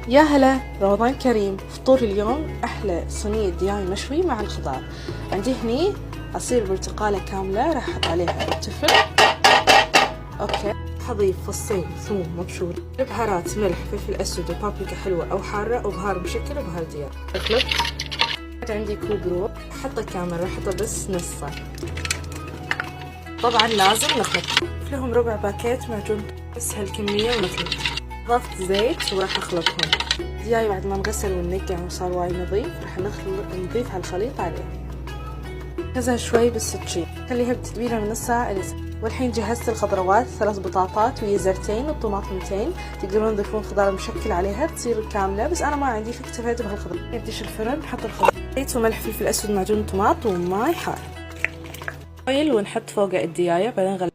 يا هلا، رمضان كريم. فطور اليوم أحلى صينية دياي مشوي مع الخضار. عندي هني عصير برتقالة كاملة راح أحط عليها التفل. أوكي، حضيف فصين ثوم مبشور، بهارات ملح فلفل أسود وبابريكا حلوة أو حارة وبهار مشكل وبهار ديار. اخلط. عندي كوب روب حطه كامل، راح أحطه بس نصه. طبعا لازم نخلط لهم ربع باكيت معجون، بس هالكمية ونخلط. ضفت زيت وراح أخلطهم. دياي بعد ما انغسل ونقع وصار وايد نظيف راح نضيف هالخليط عليه كذا شوي بالسكين، خليها بتتبيلة من نص ساعة إلى ساعة. والحين جهزت الخضروات، 3 بطاطات ويا زرتين وطماطمتين، تقدرون تضيفون خضار مشكل عليها تصير كاملة، بس أنا ما عندي فاكتفيت بهالخضار. ندش الفرن، نحط الخضار، زيت وملح فلفل أسود معجون طماط وماي حار، ونحط فوقه الدياية، بعدين